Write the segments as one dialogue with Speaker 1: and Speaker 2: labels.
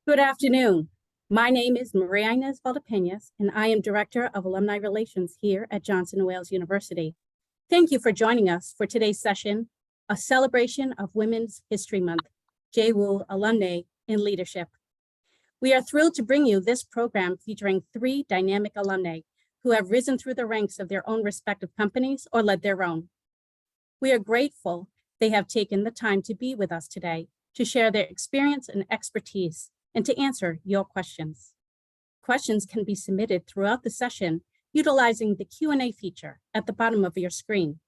Speaker 1: Good afternoon. My name is Marie Bernardo-Sousa, and I am Director of Alumni Relations here at Johnson & Wales University. Thank you for joining us for today's session, a celebration of Women's History Month, JWU Alumni in Leadership. We are thrilled to bring you this program featuring 3 dynamic alumni who have risen through the ranks of their own respective companies or led their own. We are grateful they have taken the time to be with us today to share their experience and expertise and to answer your questions. Questions can be submitted throughout the session utilizing the Q&A feature at the bottom of your screen.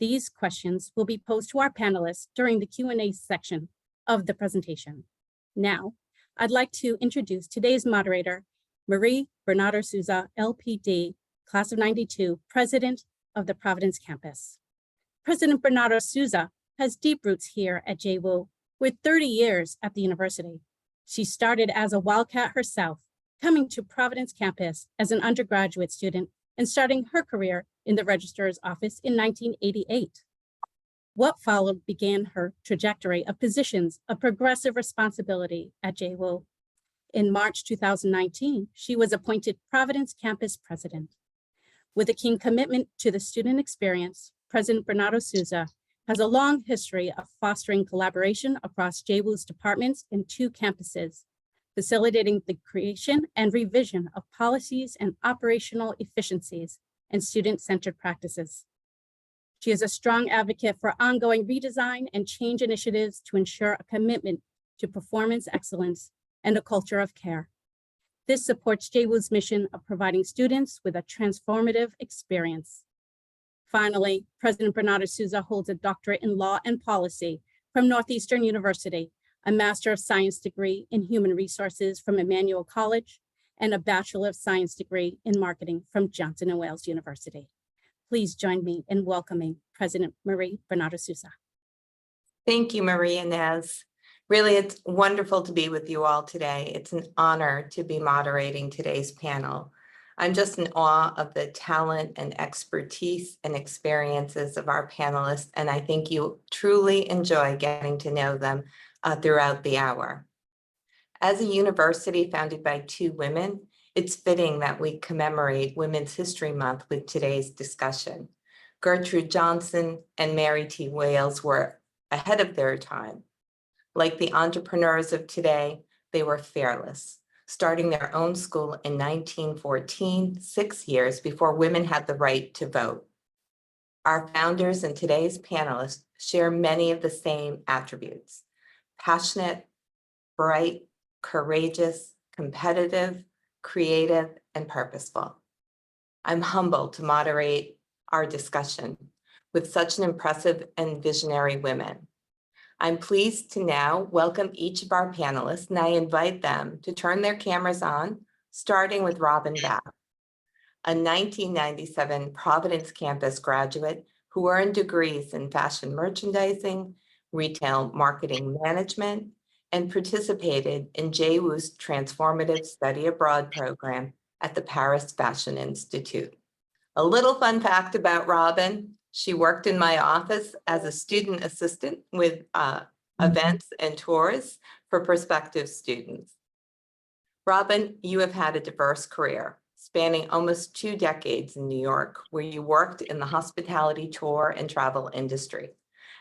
Speaker 1: These questions will be posed to our panelists during the Q&A section of the presentation. Now, I'd like to introduce today's moderator, Marie Bernardo-Sousa, LP.D, Class of '92, President of the Providence campus. President Bernardo-Sousa has deep roots here at JWU with 30 years at the university. She started as a Wildcat herself, coming to Providence campus as an undergraduate student and starting her career in the registrar's office in 1988. What followed began her trajectory of positions of progressive responsibility at JWU. In March 2019, she was appointed Providence campus president. With a keen commitment to the student experience, President Bernardo-Sousa has a long history of fostering collaboration across JWU's departments in 2 campuses, facilitating the creation and revision of policies and operational efficiencies and student-centered practices. She is a strong advocate for ongoing redesign and change initiatives to ensure a commitment to performance excellence and a culture of care. This supports JWU's mission of providing students with a transformative experience. Finally, President Bernardo-Sousa holds a doctorate in law and policy from Northeastern University, a Master of Science degree in Human Resources from Emmanuel College, and a Bachelor of Science degree in Marketing from Johnson & Wales University. Please join me in welcoming President Marie Bernardo-Sousa.
Speaker 2: Thank you, Marie Inez. Really, it's wonderful to be with you all today. It's an honor to be moderating today's panel. I'm just in awe of the talent and expertise and experiences of our panelists, and I think you truly enjoy getting to know them throughout the hour. As a university founded by 2 women, it's fitting that we commemorate Women's History Month with today's discussion. Gertrude Johnson and Mary T. Wales were ahead of their time. Like the entrepreneurs of today, they were fearless, starting their own school in 1914, 6 years before women had the right to vote. Our founders and today's panelists share many of the same attributes: passionate, bright, courageous, competitive, creative, and purposeful. I'm humbled to moderate our discussion with such an impressive and visionary women. I'm pleased to now welcome each of our panelists, and I invite them to turn their cameras on, starting with Robin Bath, a 1997 Providence campus graduate who earned degrees in fashion merchandising, retail marketing management, and participated in JWU's transformative study abroad program at the Paris Fashion Institute. A little fun fact about Robin: she worked in my office as a student assistant with events and tours for prospective students. Robin, you have had a diverse career spanning almost 2 decades in New York, where you worked in the hospitality tour and travel industry.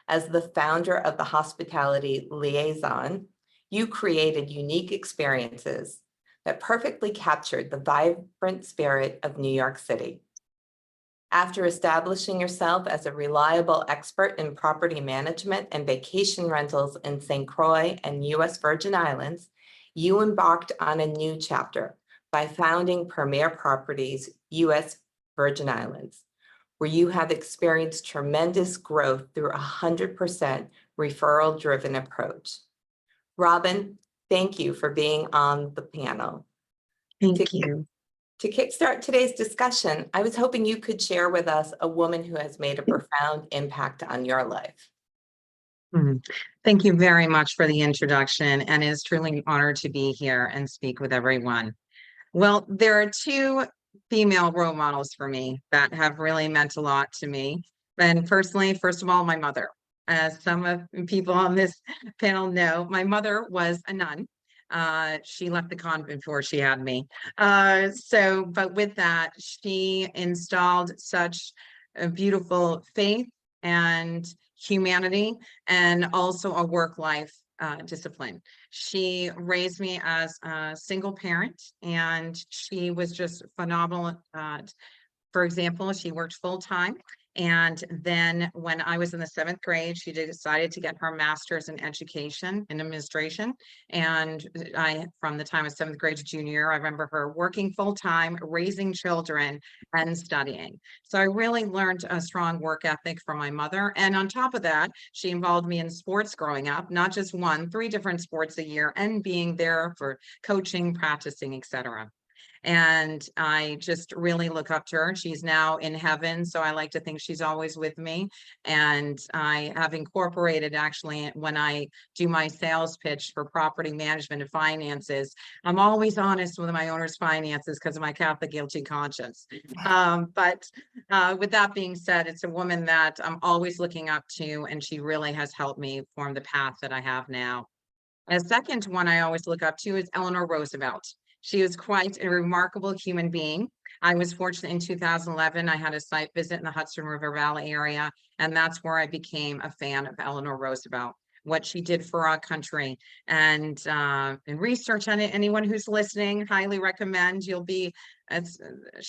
Speaker 2: As the founder of the Hospitality Liaison, you created unique experiences that perfectly captured the vibrant spirit of New York City. After establishing yourself as a reliable expert in property management and vacation rentals in St. Croix and U.S. Virgin Islands, you embarked on a new chapter by founding Premier Properties, U.S. Virgin Islands, where you have experienced tremendous growth through a 100% referral-driven approach. Robin, thank you for being on the panel.
Speaker 3: Thank you.
Speaker 2: To kickstart today's discussion, I was hoping you could share with us a woman who has made a profound impact on your life.
Speaker 3: Thank you very much for the introduction, and it is truly an honor to be here and speak with everyone. Well, there are 2 female role models for me that have really meant a lot to me. And personally, first of all, my mother. As some of the people on this panel know, my mother was a nun. She left the convent before she had me. But with that, she installed such a beautiful faith and humanity, and also a work-life discipline. She raised me as a single parent, and she was just phenomenal. For example, she worked full-time. And then when I was in the 7th grade, she decided to get her master's in education and administration. And from the time of 7th grade to junior year, I remember her working full-time, raising children and studying. So I really learned a strong work ethic from my mother. And on top of that, she involved me in sports growing up, not just 3 different sports a year, and being there for coaching, practicing, etc. And I just really look up to her. She's now in heaven, so I like to think she's always with me. And I have incorporated, actually, when I do my sales pitch for property management and finances, I'm always honest with my owner's finances because of my Catholic guilty conscience. But with that being said, it's a woman that I'm always looking up to, and she really has helped me form the path that I have now. A second one I always look up to is Eleanor Roosevelt. She was quite a remarkable human being. I was fortunate in 2011, I had a site visit in the Hudson River Valley area, and that's where I became a fan of Eleanor Roosevelt, what she did for our country. And research on it, anyone who's listening, highly recommend. She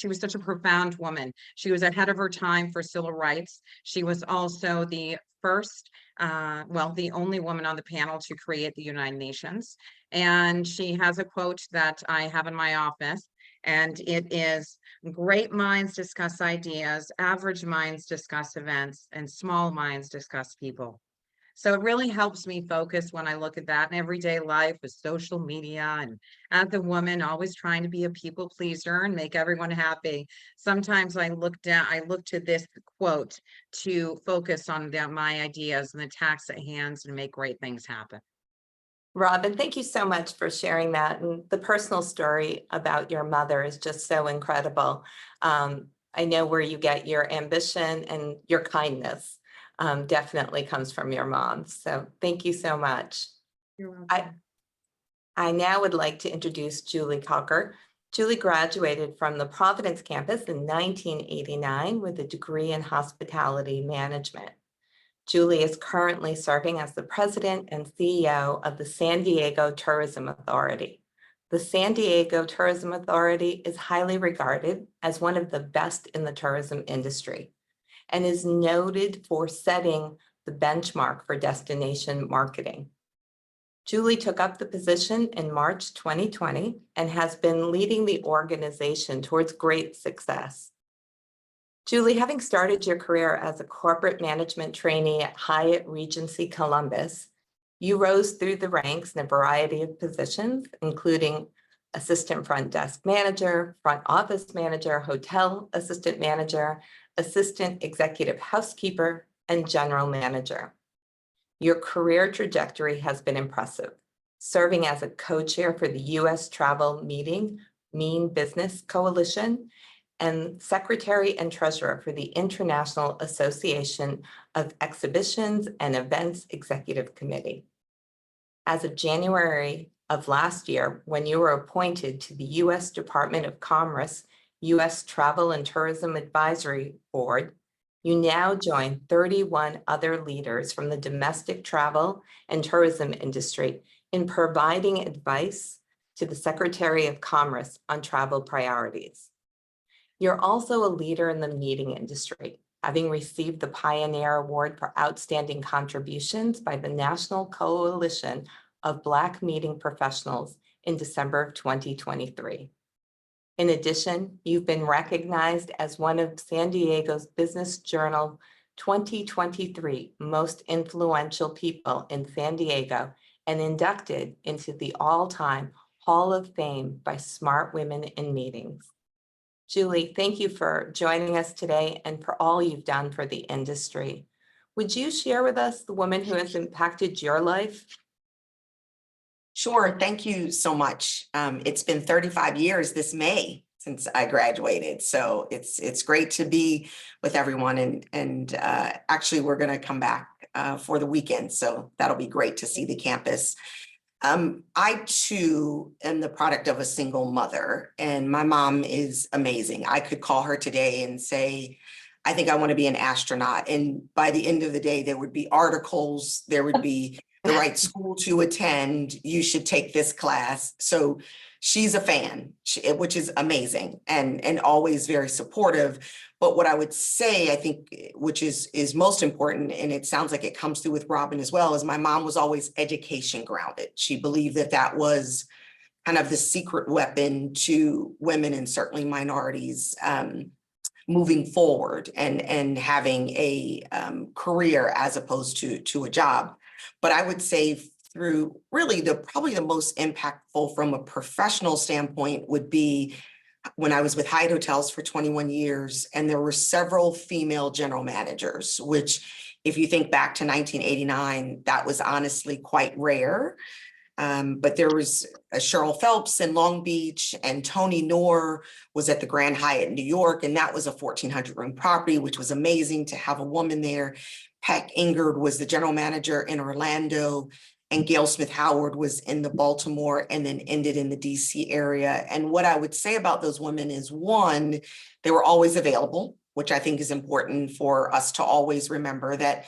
Speaker 3: was such a profound woman. She was ahead of her time for civil rights. She was also the first, the only woman on the panel to create the United Nations. And she has a quote that I have in my office, and it is, "Great minds discuss ideas, average minds discuss events, and small minds discuss people." So it really helps me focus when I look at that in everyday life with social media, and as a woman always trying to be a people pleaser and make everyone happy. Sometimes I look to this quote to focus on my ideas and the task at hand and make great things happen.
Speaker 2: Robin, thank you so much for sharing that. And the personal story about your mother is just so incredible. I know where you get your ambition and your kindness definitely comes from your mom. So thank you so much.
Speaker 3: You're welcome.
Speaker 2: I now would like to introduce Julie Cocker. Julie graduated from the Providence campus in 1989 with a degree in hospitality management. Julie is currently serving as the president and CEO of the San Diego Tourism Authority. The San Diego Tourism Authority is highly regarded as one of the best in the tourism industry and is noted for setting the benchmark for destination marketing. Julie took up the position in March 2020 and has been leading the organization towards great success. Julie, having started your career as a corporate management trainee at Hyatt Regency Columbus, you rose through the ranks in a variety of positions, including assistant front desk manager, front office manager, hotel assistant manager, assistant executive housekeeper, and general manager. Your career trajectory has been impressive, serving as a co-chair for the U.S. Travel Mean Business Coalition, and secretary and treasurer for the International Association of Exhibitions and Events Executive Committee. As of January of last year, when you were appointed to the U.S. Department of Commerce, U.S. Travel and Tourism Advisory Board, you now join 31 other leaders from the domestic travel and tourism industry in providing advice to the Secretary of Commerce on travel priorities. You're also a leader in the meeting industry, having received the Pioneer Award for Outstanding Contributions by the National Coalition of Black Meeting Professionals in December of 2023. In addition, you've been recognized as one of San Diego's Business Journal 2023 Most Influential People in San Diego and inducted into the all-time Hall of Fame by Smart Women in Meetings. Julie, thank you for joining us today and for all you've done for the industry. Would you share with us the woman who has impacted your life?
Speaker 4: Sure. Thank you so much. It's been 35 years this May since I graduated. So it's great to be with everyone. And actually, we're going to come back for the weekend. So that'll be great to see the campus. I too am the product of a single mother, and my mom is amazing. I could call her today and say, I think I want to be an astronaut. And by the end of the day, there would be articles, there would be the right school to attend. You should take this class. So she's a fan, which is amazing, and always very supportive. But what I would say, I think, which is most important, and it sounds like it comes through with Robin as well, is my mom was always education grounded. She believed that that was kind of the secret weapon to women and certainly minorities moving forward and having a career as opposed to a job. But I would say through really probably the most impactful from a professional standpoint would be when I was with Hyatt Hotels for 21 years, and there were several female general managers, which if you think back to 1989, that was honestly quite rare. But there was a Cheryl Phelps in Long Beach, and Tony Noor was at the Grand Hyatt in New York, and that was a 1,400 room property, which was amazing to have a woman there. Pat Ingard was the general manager in Orlando, and Gail Smith Howard was in the Baltimore and then ended in the DC area. And what I would say about those women is, one, they were always available, which I think is important for us to always remember that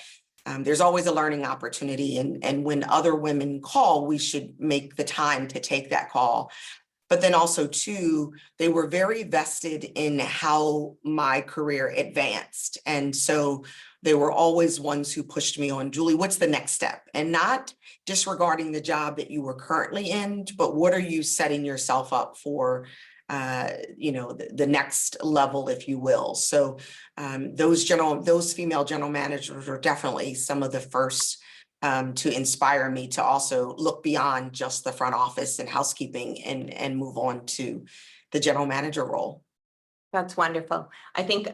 Speaker 4: there's always a learning opportunity. And when other women call, we should make the time to take that call. But then also, two, they were very vested in how my career advanced. And so they were always ones who pushed me on, Julie, what's the next step? And not disregarding the job that you were currently in, but what are you setting yourself up for, the next level, if you will. So those female general managers were definitely some of the first to inspire me to also look beyond just the front office and housekeeping and move on to the general manager role.
Speaker 2: That's wonderful. I think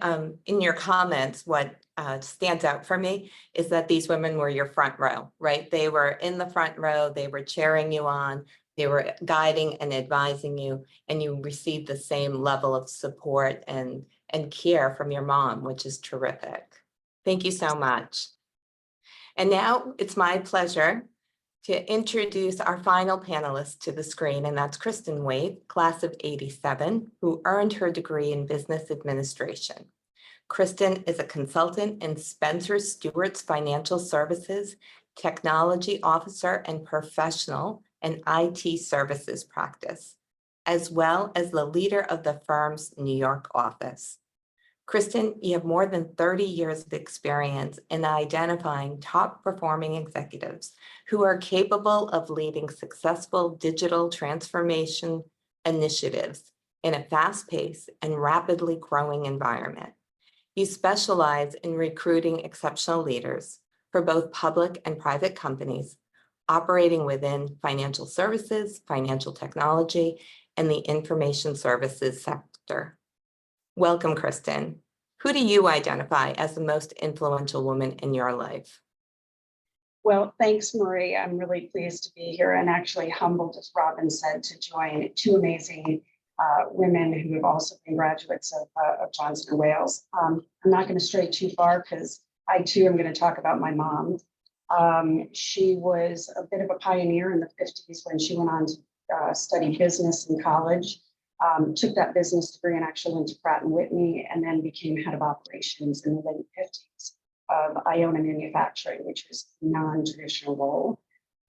Speaker 2: in your comments, what stands out for me is that these women were your front row, right? They were in the front row, they were cheering you on, they were guiding and advising you, and you received the same level of support and care from your mom, which is terrific. Thank you so much. And now it's my pleasure to introduce our final panelist to the screen, and that's Kristin Wade, class of '87, who earned her degree in business administration. Kristin is a consultant in Spencer Stuart's financial services, technology officer, and professional and IT services practice, as well as the leader of the firm's New York office. Kristin, you have more than 30 years of experience in identifying top performing executives who are capable of leading successful digital transformation initiatives in a fast-paced and rapidly growing environment. You specialize in recruiting exceptional leaders for both public and private companies operating within financial services, financial technology, and the information services sector. Welcome, Kristin. Who do you identify as the most influential woman in your life?
Speaker 5: Well, thanks, Marie. I'm really pleased to be here and actually humbled, as Robin said, to join two amazing women who have also been graduates of Johnson & Wales. I'm not going to stray too far because I too am going to talk about my mom. She was a bit of a pioneer in the 50s when she went on to study business in college. Took that business degree and actually went to Pratt & Whitney and then became head of operations in the late 50s of Iona Manufacturing, which was a non-traditional role.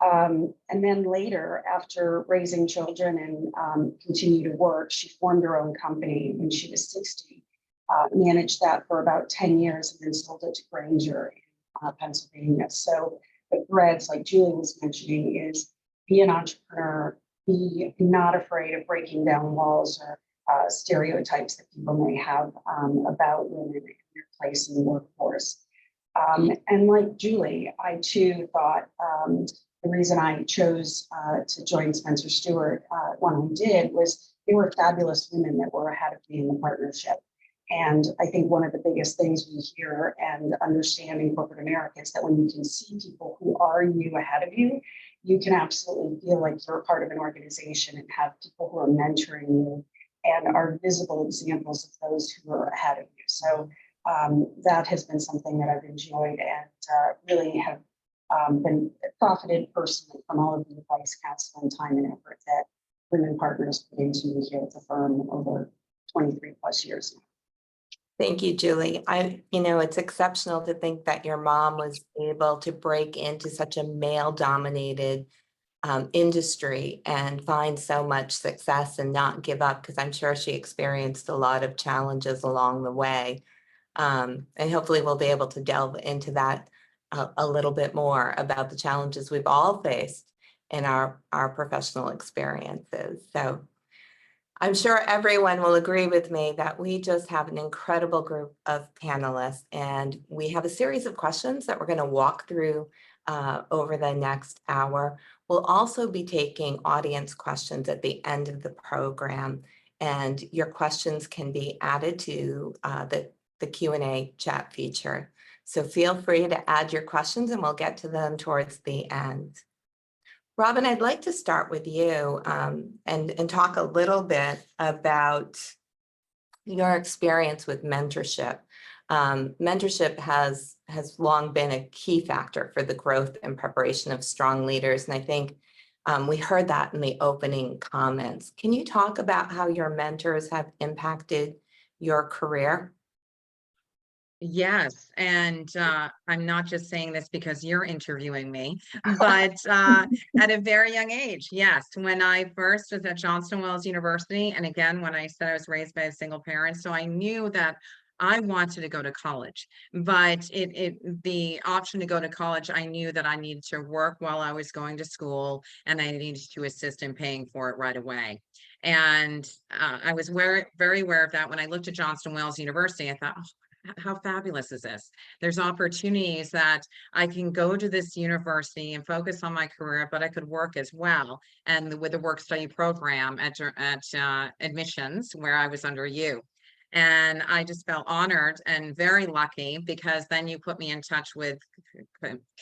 Speaker 5: And then later, after raising children and continue to work, she formed her own company when she was 60, managed that for about 10 years and then sold it to Granger in Pennsylvania. So the threads, like Julie was mentioning, is be an entrepreneur, be not afraid of breaking down walls or stereotypes that people may have about women and their place in the workforce. And like Julie, I too thought the reason I chose to join Spencer Stuart when I did was they were fabulous women that were ahead of me in the partnership. And I think one of the biggest things we hear and understand in corporate America is that when you can see people who are you ahead of you, you can absolutely feel like you're a part of an organization and have people who are mentoring you and are visible examples of those who are ahead of you. So that has been something that I've enjoyed and really have been profited personally from all of the advice, counsel, and time and effort that women partners put into me here at the firm over 23 plus years now.
Speaker 2: Thank you, Julie. It's exceptional to think that your mom was able to break into such a male-dominated industry and find so much success and not give up, because I'm sure she experienced a lot of challenges along the way. And hopefully we'll be able to delve into that a little bit more about the challenges we've all faced in our professional experiences. So I'm sure everyone will agree with me that we just have an incredible group of panelists, and we have a series of questions that we're going to walk through over the next hour. We'll also be taking audience questions at the end of the program, and your questions can be added to the Q&A chat feature. So feel free to add your questions and we'll get to them towards the end. Robin, I'd like to start with you and talk a little bit about your experience with mentorship. Mentorship has long been a key factor for the growth and preparation of strong leaders. And I think we heard that in the opening comments. Can you talk about how your mentors have impacted your career?
Speaker 3: Yes, and I'm not just saying this because you're interviewing me, but at a very young age, yes. When I first was at Johnson Wales University, and again, when I said I was raised by a single parent, so I knew that I wanted to go to college, but the option to go to college, I knew that I needed to work while I was going to school, and I needed to assist in paying for it right away. And I was very aware of that. When I looked at Johnson Wales University, I thought, oh, how fabulous is this? There's opportunities that I can go to this university and focus on my career, but I could work as well. And with the work study program at admissions, where I was under you. And I just felt honored and very lucky, because then you put me in touch with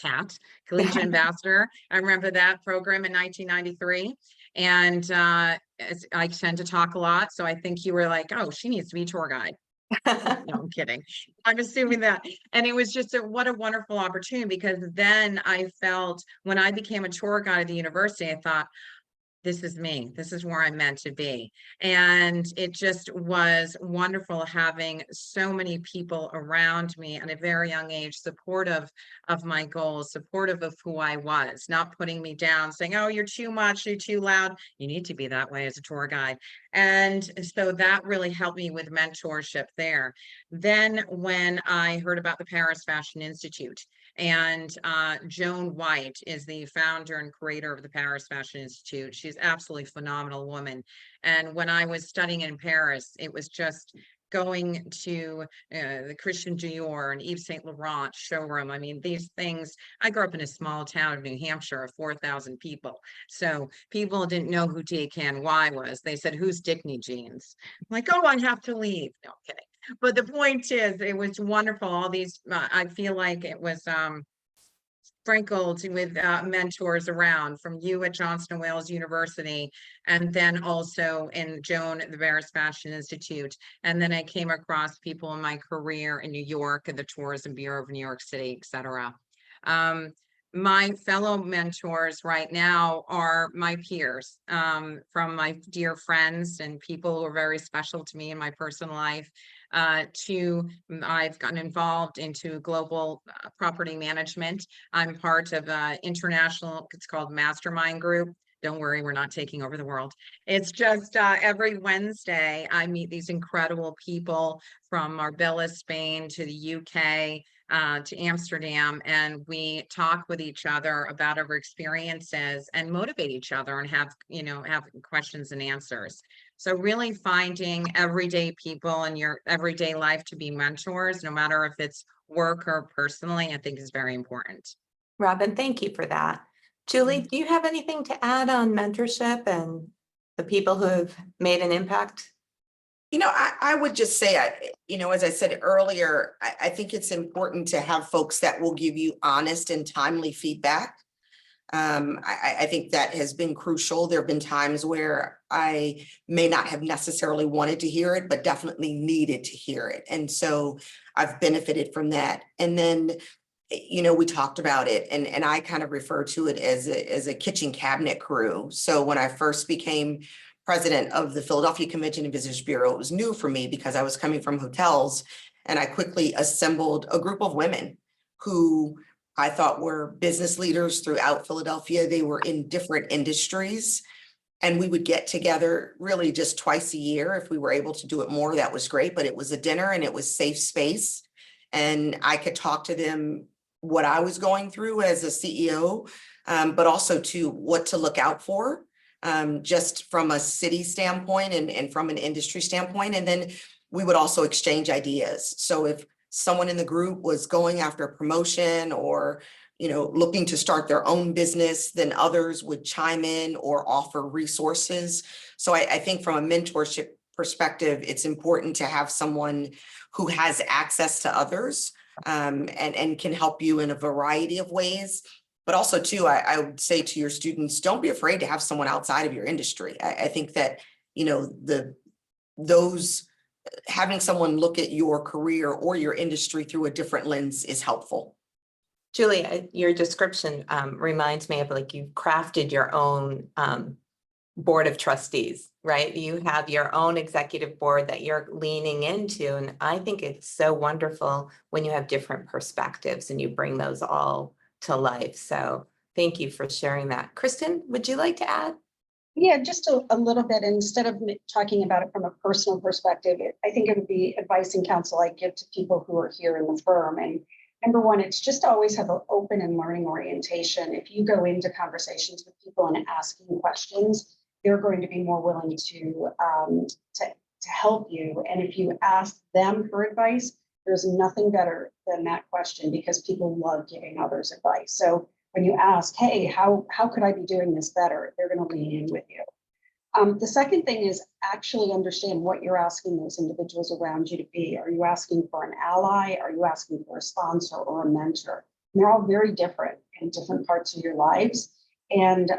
Speaker 3: CAT, Collegiate Ambassador. I remember that program in 1993. And I tend to talk a lot. So I think you were like, oh, she needs to be a tour guide. No, I'm kidding. I'm assuming that. And it was just what a wonderful opportunity, because then I felt when I became a tour guide at the university, I thought, this is me. This is where I'm meant to be. And it just was wonderful having so many people around me at a very young age, supportive of my goals, supportive of who I was, not putting me down, saying, oh, you're too much, you're too loud. You need to be that way as a tour guide. And so that really helped me with mentorship there. Then when I heard about the Paris Fashion Institute, and Joan White is the founder and creator of the Paris Fashion Institute. She's absolutely phenomenal woman. And when I was studying in Paris, it was just going to the Christian Dior and Yves Saint Laurent showroom. I mean, these things, I grew up in a small town of New Hampshire of 4,000 people. So people didn't know who DKNY was. They said, who's Dickney Jeans? I'm like, oh, I have to leave. No, I'm kidding. But the point is, it was wonderful. All these, I feel like it was sprinkled with mentors around, from you at Johnson Wales University, and then also in Joan at the Paris Fashion Institute. And then I came across people in my career in New York and the Tourism Bureau of New York City, et cetera. My fellow mentors right now are my peers, from my dear friends and people who are very special to me in my personal life, I've gotten involved into global property management. I'm part of an international, it's called Mastermind Group. Don't worry, we're not taking over the world. It's just every Wednesday, I meet these incredible people from Marbella, Spain, to the UK, to Amsterdam, and we talk with each other about our experiences and motivate each other and have questions and answers. So really finding everyday people in your everyday life to be mentors, no matter if it's work or personally, I think is very important.
Speaker 2: Robin, thank you for that. Julie, do you have anything to add on mentorship and the people who have made an impact?
Speaker 4: I would just say, as I said earlier, I think it's important to have folks that will give you honest and timely feedback. I think that has been crucial. There have been times where I may not have necessarily wanted to hear it, but definitely needed to hear it. And so I've benefited from that. And then, we talked about it, and I kind of refer to it as a kitchen cabinet crew. So when I first became president of the Philadelphia Convention and Visitors Bureau, it was new for me because I was coming from hotels, and I quickly assembled a group of women who I thought were business leaders throughout Philadelphia. They were in different industries, and we would get together really just twice a year. If we were able to do it more, that was great, but it was a dinner and it was safe space. And I could talk to them what I was going through as a CEO, but also to what to look out for, just from a city standpoint and from an industry standpoint. And then we would also exchange ideas. So if someone in the group was going after a promotion or looking to start their own business, then others would chime in or offer resources. So I think from a mentorship perspective, it's important to have someone who has access to others, and can help you in a variety of ways. But also too, I would say to your students, don't be afraid to have someone outside of your industry. I think that, having someone look at your career or your industry through a different lens is helpful.
Speaker 2: Julie, your description reminds me of like you've crafted your own board of trustees, right? You have your own executive board that you're leaning into. And I think it's so wonderful when you have different perspectives and you bring those all to life. So thank you for sharing that. Kristin, would you like to add?
Speaker 5: Yeah, just a little bit. Instead of talking about it from a personal perspective, I think it would be advice and counsel I give to people who are here in the firm. And number one, it's just always have an open and learning orientation. If you go into conversations with people and asking questions, they're going to be more willing to help you. And if you ask them for advice, there's nothing better than that question, because people love giving others advice. So when you ask, hey, how could I be doing this better? They're going to lean in with you. The second thing is actually understand what you're asking those individuals around you to be. Are you asking for an ally? Are you asking for a sponsor or a mentor? And they're all very different in different parts of your lives. And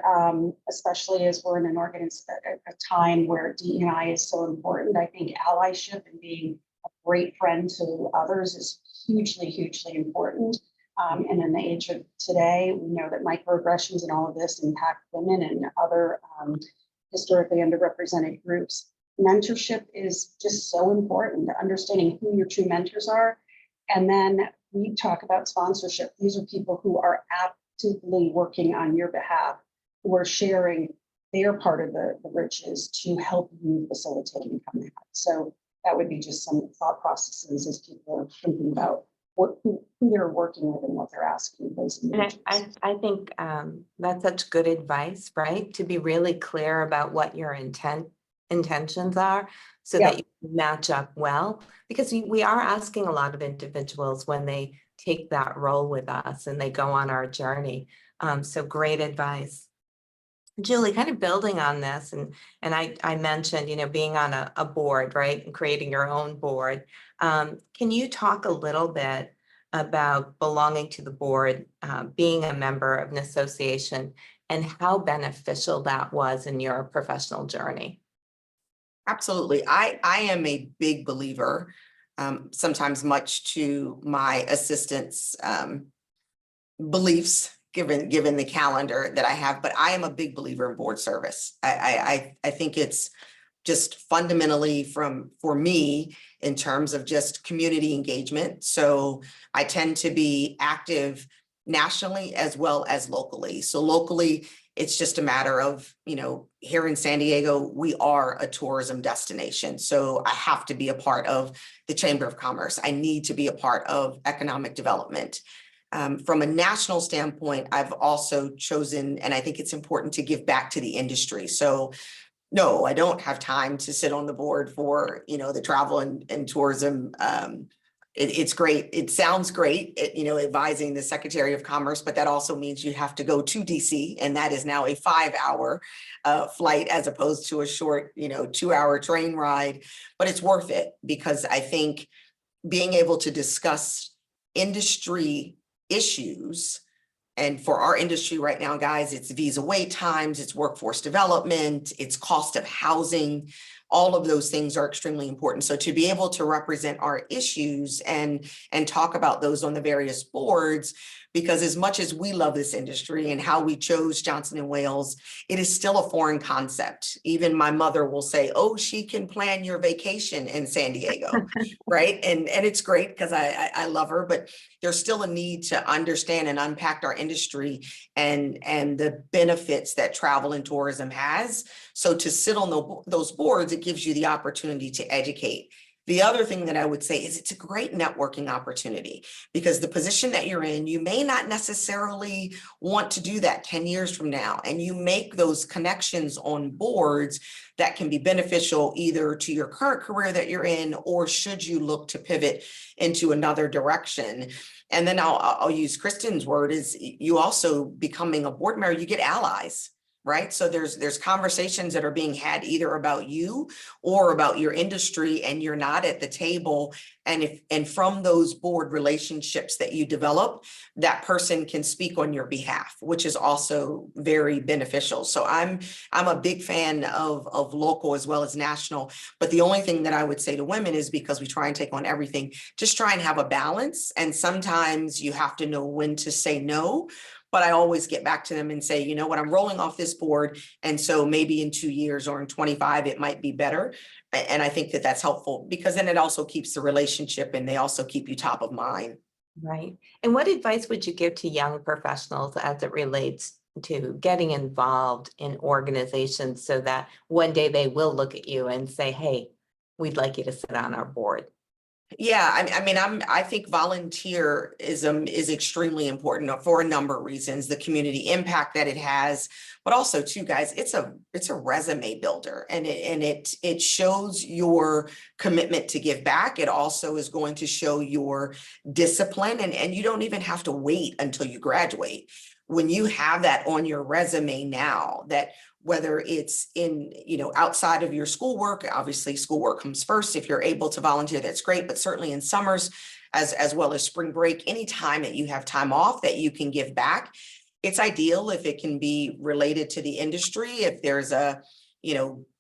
Speaker 5: especially as we're in a time where DE&I is so important, I think allyship and being a great friend to others is hugely, hugely important. And in the age of today, we know that microaggressions and all of this impact women and other historically underrepresented groups. Mentorship is just so important, understanding who your true mentors are. And then we talk about sponsorship. These are people who are actively working on your behalf, who are sharing their part of the riches to help you facilitate and come out. So that would be just some thought processes as people are thinking about who they're working with and what they're asking those individuals.
Speaker 2: And I think that's such good advice, right? To be really clear about what your intentions are, so that you match up well, because we are asking a lot of individuals when they take that role with us and they go on our journey. So great advice. Julie, kind of building on this, and I mentioned, being on a board, right, and creating your own board. Can you talk a little bit about belonging to the board, being a member of an association, and how beneficial that was in your professional journey?
Speaker 4: Absolutely. I am a big believer, sometimes much to my assistants' beliefs, given the calendar that I have, but I am a big believer in board service. I think it's just fundamentally for me in terms of just community engagement. So I tend to be active nationally as well as locally. So locally, it's just a matter of, here in San Diego, we are a tourism destination. So I have to be a part of the Chamber of Commerce. I need to be a part of economic development. From a national standpoint, I've also chosen, and I think it's important to give back to the industry. So no, I don't have time to sit on the board for, the travel and tourism. It's great. It sounds great, advising the Secretary of Commerce, but that also means you have to go to DC, and that is now a 5-hour flight as opposed to a short, 2-hour train ride. But it's worth it, because I think being able to discuss industry issues, and for our industry right now, guys, it's visa wait times, it's workforce development, it's cost of housing. all of those things are extremely important. So to be able to represent our issues and talk about those on the various boards, because as much as we love this industry and how we chose Johnson & Wales, it is still a foreign concept. Even my mother will say, oh, she can plan your vacation in San Diego, right? And it's great because I love her, but there's still a need to understand and unpack our industry and the benefits that travel and tourism has. So to sit on those boards, it gives you the opportunity to educate. The other thing that I would say is it's a great networking opportunity, because the position that you're in, you may not necessarily want to do that 10 years from now. And you make those connections on boards that can be beneficial either to your current career that you're in, or should you look to pivot into another direction. And then I'll use Kristin's word, is you also becoming a board member, you get allies. Right. So there's conversations that are being had either about you or about your industry, and you're not at the table. And from those board relationships that you develop, that person can speak on your behalf, which is also very beneficial. So I'm a big fan of local as well as national. But the only thing that I would say to women is, because we try and take on everything, just try and have a balance. And sometimes you have to know when to say no. But I always get back to them and say, you know what, I'm rolling off this board. And so maybe in 2 years or in 25, it might be better. And I think that that's helpful, because then it also keeps the relationship and they also keep you top of mind.
Speaker 2: Right. And what advice would you give to young professionals as it relates to getting involved in organizations so that one day they will look at you and say, hey, we'd like you to sit on our board?
Speaker 4: Yeah, I think volunteerism is extremely important for a number of reasons. The community impact that it has, but also too, guys, it's a resume builder, and it shows your commitment to give back. It also is going to show your discipline, and you don't even have to wait until you graduate. When you have that on your resume now, that whether it's in, outside of your schoolwork, obviously schoolwork comes first. If you're able to volunteer, that's great, but certainly in summers, as well as spring break, any time that you have time off that you can give back, it's ideal if it can be related to the industry. If there's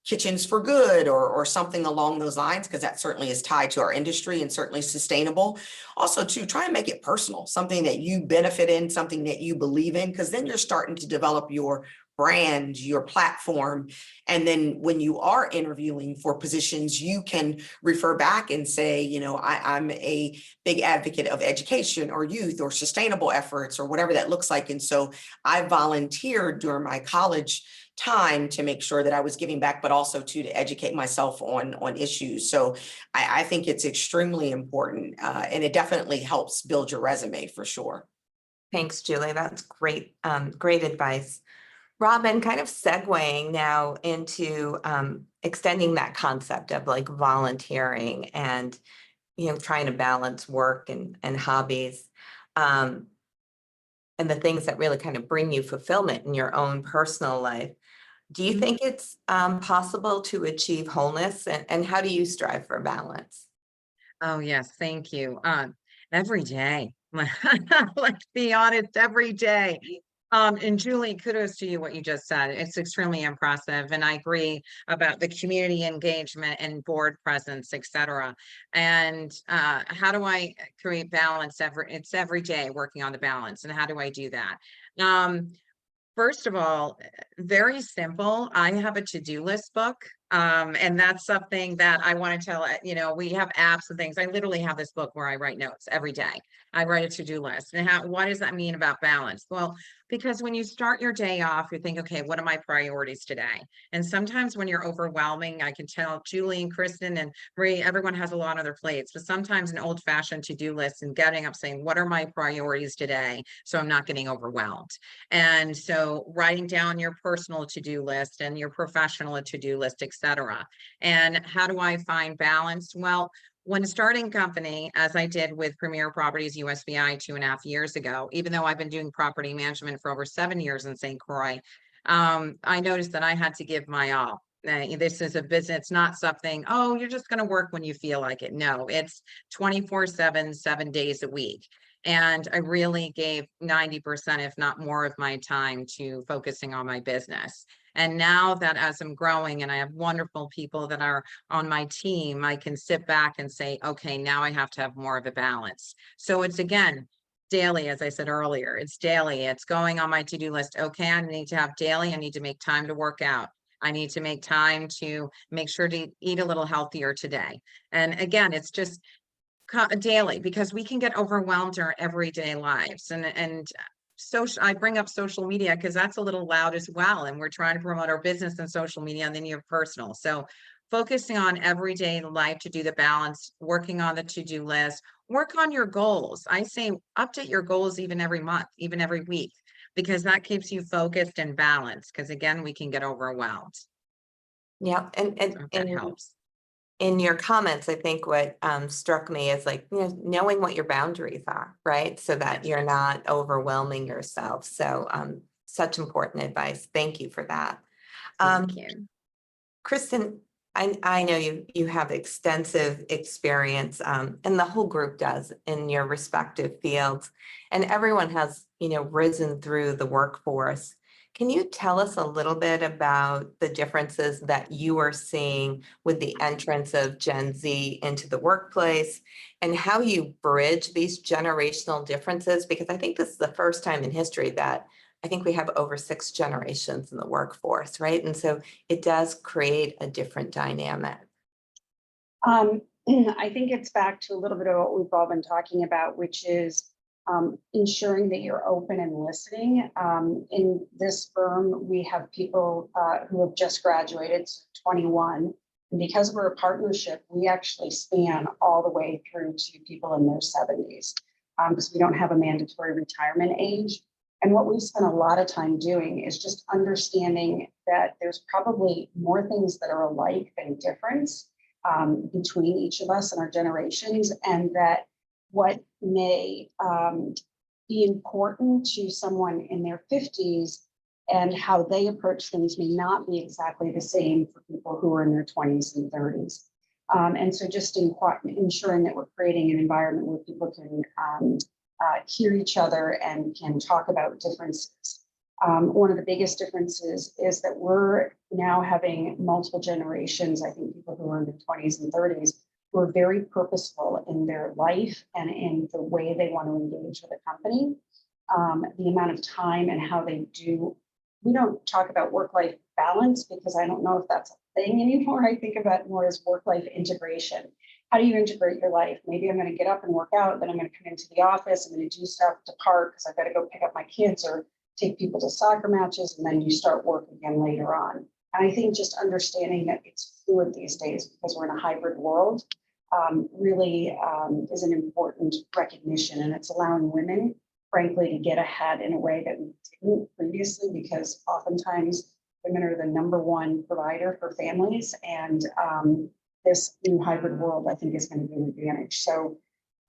Speaker 4: Kitchens for Good or something along those lines, because that certainly is tied to our industry and certainly sustainable. Also, to try and make it personal, something that you benefit in, something that you believe in, because then you're starting to develop your brand, your platform. And then when you are interviewing for positions, you can refer back and say, I'm a big advocate of education or youth or sustainable efforts or whatever that looks like. And so I volunteered during my college time to make sure that I was giving back, but also to educate myself on issues. So I think it's extremely important, and it definitely helps build your resume for sure.
Speaker 2: Thanks, Julie. That's great, great advice. Robin, kind of segueing now into extending that concept of like volunteering and, trying to balance work and hobbies, and the things that really kind of bring you fulfillment in your own personal life. Do you think it's possible to achieve wholeness, and how do you strive for balance?
Speaker 3: Oh, yes. Thank you. Every day, let's be honest, every day. And Julie, kudos to you, what you just said. It's extremely impressive. And I agree about the community engagement and board presence, et cetera. And how do I create balance? It's every day working on the balance. And how do I do that? First of all, very simple. I have a to-do list book. And that's something that I want to tell, we have apps and things. I literally have this book where I write notes every day. I write a to-do list. And what does that mean about balance? Well, because when you start your day off, you think, okay, what are my priorities today? And sometimes when you're overwhelming, I can tell Julie and Kristin and Marie, everyone has a lot on their plates, but sometimes an old-fashioned to-do list and getting up saying, what are my priorities today? So I'm not getting overwhelmed. And so writing down your personal to-do list and your professional to-do list, et cetera. And how do I find balance? Well, when starting company, as I did with Premier Properties USVI 2.5 years ago, even though I've been doing property management for over 7 years in St. Croix, I noticed that I had to give my all. This is a business, it's not something, oh, you're just going to work when you feel like it. No, it's 24/7, 7 days a week. And I really gave 90%, if not more, of my time to focusing on my business. And now that as I'm growing and I have wonderful people that are on my team, I can sit back and say, okay, now I have to have more of a balance. So it's, again, daily, as I said earlier, it's daily. It's going on my to-do list. Okay, I need to have daily. I need to make time to work out. I need to make time to make sure to eat a little healthier today. And again, it's just daily, because we can get overwhelmed in our everyday lives. And social, I bring up social media because that's a little loud as well. And we're trying to promote our business and social media, and then you have personal. So focusing on everyday life to do the balance, working on the to-do list, work on your goals. I say update your goals even every month, even every week, because that keeps you focused and balanced. Because again, we can get overwhelmed.
Speaker 2: Yeah,
Speaker 3: So if that helps.
Speaker 2: in your comments, I think what struck me is like, knowing what your boundaries are, right? So that you're not overwhelming yourself. So such important advice. Thank you for that.
Speaker 3: Thank you.
Speaker 2: Kristin, I know you have extensive experience, and the whole group does, in your respective fields, and everyone has, risen through the workforce. Can you tell us a little bit about the differences that you are seeing with the entrance of Gen Z into the workplace, and how you bridge these generational differences? Because I think this is the first time in history that I think we have over 6 generations in the workforce, right? And so it does create a different dynamic.
Speaker 5: I think it's back to a little bit of what we've all been talking about, which is ensuring that you're open and listening. In this firm, we have people who have just graduated, so 21. And because we're a partnership, we actually span all the way through to people in their 70s, because we don't have a mandatory retirement age. And what we spend a lot of time doing is just understanding that there's probably more things that are alike than difference between each of us and our generations, and that what may be important to someone in their 50s and how they approach things may not be exactly the same for people who are in their 20s and 30s. And so just ensuring that we're creating an environment where people can hear each other and can talk about differences. One of the biggest differences is that we're now having multiple generations, I think people who are in their 20s and 30s, who are very purposeful in their life and in the way they want to engage with a company. The amount of time and how they do, we don't talk about work-life balance because I don't know if that's a thing anymore. I think about more as work-life integration. How do you integrate your life? Maybe I'm going to get up and work out, then I'm going to come into the office, I'm going to do stuff to park because I've got to go pick up my kids or take people to soccer matches, and then you start work again later on. And I think just understanding that it's fluid these days because we're in a hybrid world really is an important recognition, and it's allowing women, frankly, to get ahead in a way that we didn't previously, because oftentimes women are the #1 provider for families, and this new hybrid world, I think, is going to be an advantage. So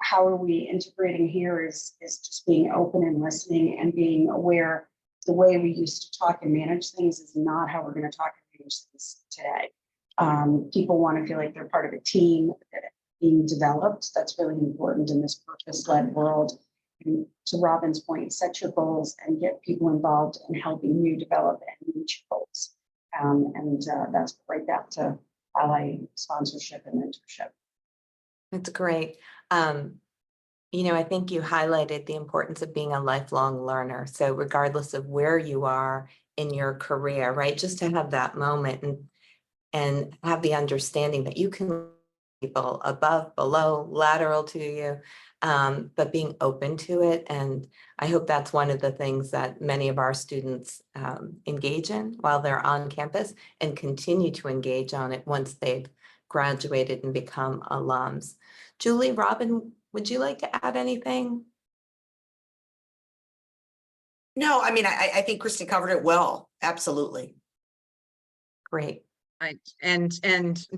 Speaker 5: how are we integrating here is just being open and listening and being aware the way we used to talk and manage things is not how we're going to talk and manage things today. People want to feel like they're part of a team being developed. That's really important in this purpose-led world. And to Robin's point, set your goals and get people involved in helping you develop and reach goals. That's right back to ally sponsorship and mentorship.
Speaker 2: That's great. I think you highlighted the importance of being a lifelong learner. So regardless of where you are in your career, right, just to have that moment and have the understanding that you can people above, below, lateral to you, but being open to it. And I hope that's one of the things that many of our students engage in while they're on campus and continue to engage on it once they've graduated and become alums. Julie, Robin, would you like to add anything?
Speaker 4: No, I mean, I think Kristin covered it well. Absolutely.
Speaker 2: Great.
Speaker 3: And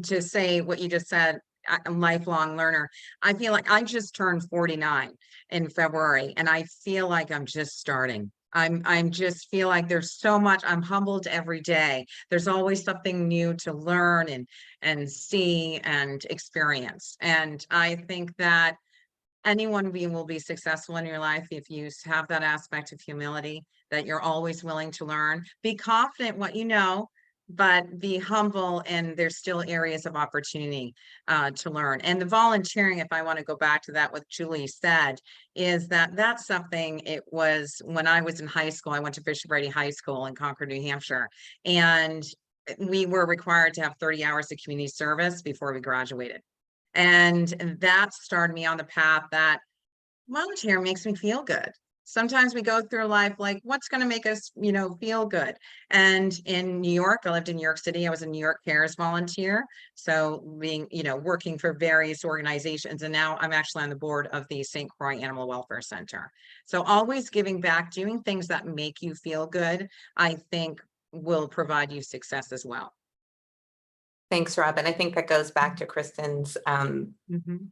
Speaker 3: to say what you just said, I'm a lifelong learner. I feel like I just turned 49 in February, and I feel like I'm just starting. I'm just feel like there's so much. I'm humbled every day. There's always something new to learn and see and experience. And I think that anyone will be successful in your life if you have that aspect of humility, that you're always willing to learn. Be confident what you know, but be humble, and there's still areas of opportunity to learn. And the volunteering, if I want to go back to that, what Julie said, is that that's something. It was when I was in high school. I went to Bishop Brady High School in Concord, New Hampshire, and we were required to have 30 hours of community service before we graduated. And that started me on the path that volunteer makes me feel good. Sometimes we go through life like, what's going to make us, feel good? And in New York, I lived in New York City. I was a New York Cares volunteer. So being, working for various organizations. And now I'm actually on the board of the St. Croix Animal Welfare Center. So always giving back, doing things that make you feel good, I think will provide you success as well.
Speaker 2: Thanks, Robin. I think that goes back to Kristin's
Speaker 3: Mhm.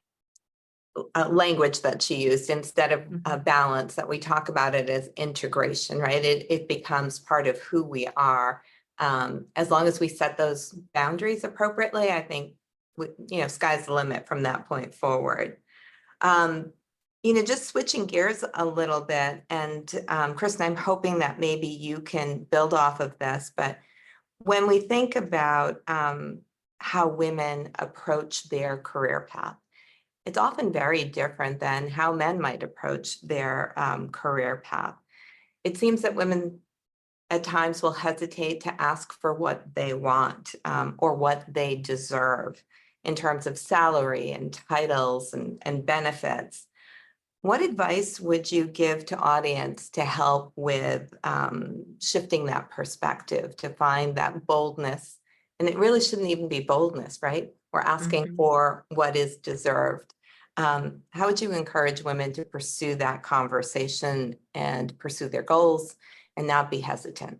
Speaker 2: language that she used. Instead of a balance, that we talk about it as integration, right? It becomes part of who we are. As long as we set those boundaries appropriately, I think, sky's the limit from that point forward. Just switching gears a little bit, and Kristin, I'm hoping that maybe you can build off of this, but when we think about how women approach their career path, it's often very different than how men might approach their career path. It seems that women at times will hesitate to ask for what they want or what they deserve in terms of salary and titles and benefits. What advice would you give to audience to help with shifting that perspective, to find that boldness? And it really shouldn't even be boldness, right? We're asking for what is deserved. How would you encourage women to pursue that conversation and pursue their goals and not be hesitant?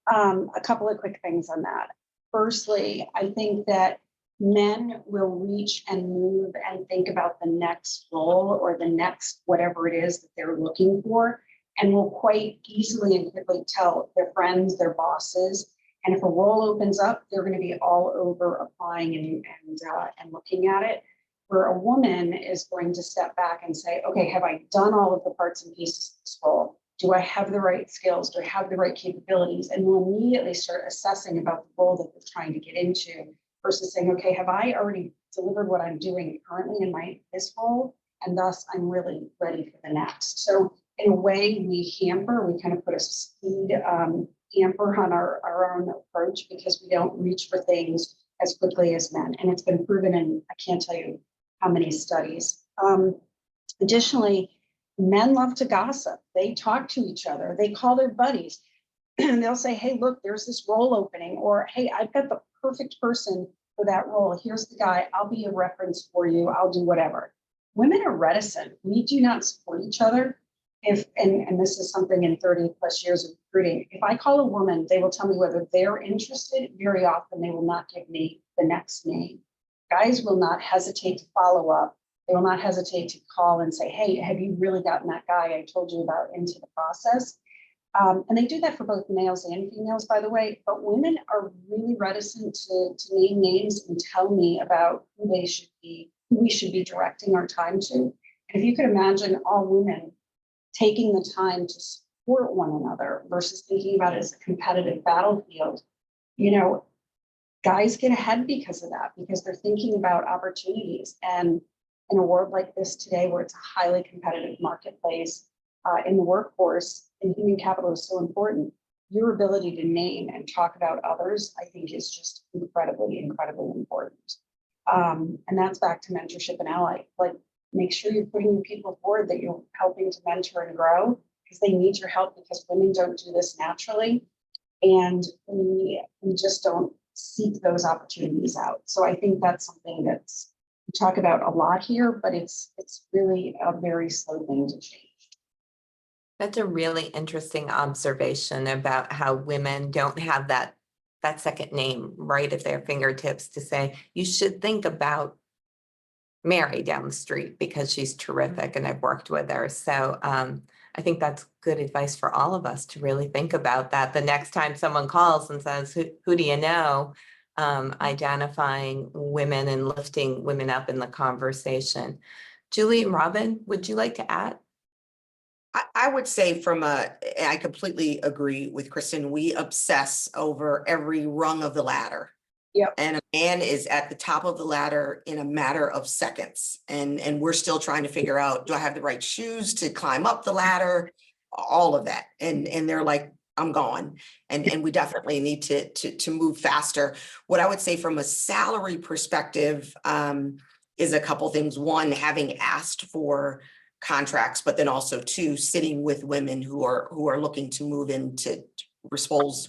Speaker 5: A couple of quick things on that. Firstly, I think that men will reach and move and think about the next role or the next whatever it is that they're looking for, and will quite easily and quickly tell their friends, their bosses. And if a role opens up, they're going to be all over applying and looking at it. Where a woman is going to step back and say, okay, have I done all of the parts and pieces of this role? Do I have the right skills? Do I have the right capabilities? And we'll immediately start assessing about the role that they're trying to get into, versus saying, okay, have I already delivered what I'm doing currently in this role? And thus I'm really ready for the next. So in a way, we kind of put a speed hamper on our own approach, because we don't reach for things as quickly as men. And it's been proven in, I can't tell you how many studies. Additionally, men love to gossip. They talk to each other. They call their buddies and they'll say, hey, look, there's this role opening, or hey, I've got the perfect person for that role. Here's the guy. I'll be a reference for you. I'll do whatever. Women are reticent. We do not support each other. And this is something in 30 plus years of recruiting. If I call a woman, they will tell me whether they're interested. Very often they will not give me the next name. Guys will not hesitate to follow up. They will not hesitate to call and say, hey, have you really gotten that guy I told you about into the process? And they do that for both males and females, by the way, but women are really reticent to name names and tell me about who we should be directing our time to. And if you could imagine all women taking the time to support one another versus thinking about it as a competitive battlefield, guys get ahead because of that, because they're thinking about opportunities. And in a world like this today, where it's a highly competitive marketplace, in the workforce, and human capital is so important, your ability to name and talk about others, I think, is just incredibly, incredibly important. And that's back to mentorship and ally. Like, make sure you're putting your people forward that you're helping to mentor and grow, because they need your help, because women don't do this naturally. And we just don't seek those opportunities out. So I think that's something that's we talk about a lot here, but it's really a very slow thing to change.
Speaker 2: That's a really interesting observation about how women don't have that second name right at their fingertips to say, you should think about Mary down the street because she's terrific and I've worked with her. So I think that's good advice for all of us to really think about that the next time someone calls and says, who do you know? Identifying women and lifting women up in the conversation. Julie and Robin, would you like to add?
Speaker 4: I would say I completely agree with Kristin. We obsess over every rung of the ladder.
Speaker 5: Yep.
Speaker 4: And a man is at the top of the ladder in a matter of seconds. And we're still trying to figure out, do I have the right shoes to climb up the ladder? All of that. And they're like, I'm gone. And we definitely need to move faster. What I would say from a salary perspective is a couple things. One, having asked for contracts, but then also two, sitting with women who are looking to move into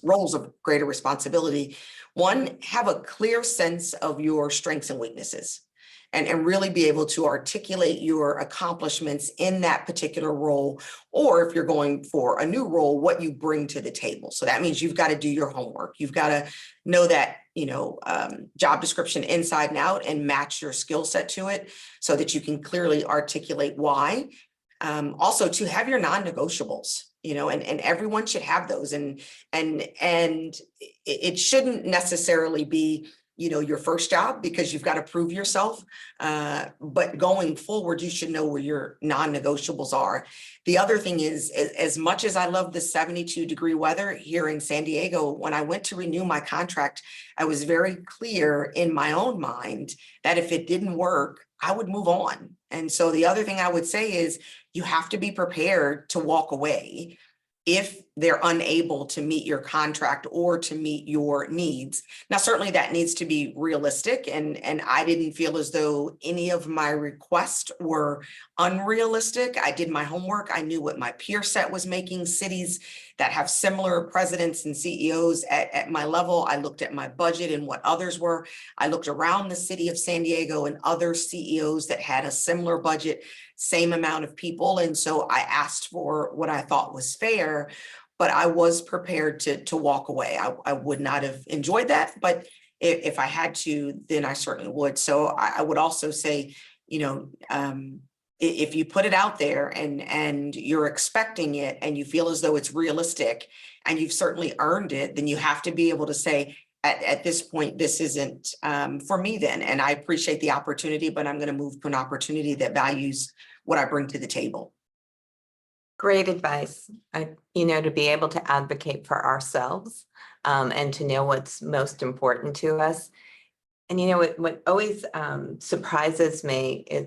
Speaker 4: roles of greater responsibility. One, have a clear sense of your strengths and weaknesses, and really be able to articulate your accomplishments in that particular role, or if you're going for a new role, what you bring to the table. So that means you've got to do your homework. You've got to know that, job description inside and out and match your skill set to it so that you can clearly articulate why. Also to have your non-negotiables, and everyone should have those, and it shouldn't necessarily be, your first job, because you've got to prove yourself. But going forward, you should know where your non-negotiables are. The other thing is, as much as I love the 72-degree weather here in San Diego, when I went to renew my contract, I was very clear in my own mind that if it didn't work, I would move on. And so the other thing I would say is, you have to be prepared to walk away if they're unable to meet your contract or to meet your needs. Now, certainly that needs to be realistic, and I didn't feel as though any of my requests were unrealistic. I did my homework. I knew what my peer set was making. Cities that have similar presidents and CEOs at my level, I looked at my budget and what others were. I looked around the city of San Diego and other CEOs that had a similar budget, same amount of people. And so I asked for what I thought was fair, but I was prepared to walk away. I would not have enjoyed that, but if I had to, then I certainly would. So I would also say, if you put it out there and you're expecting it and you feel as though it's realistic and you've certainly earned it, then you have to be able to say, at this point, this isn't for me then. And I appreciate the opportunity, but I'm going to move to an opportunity that values what I bring to the table.
Speaker 2: Great advice. To be able to advocate for ourselves and to know what's most important to us. And what always surprises me is,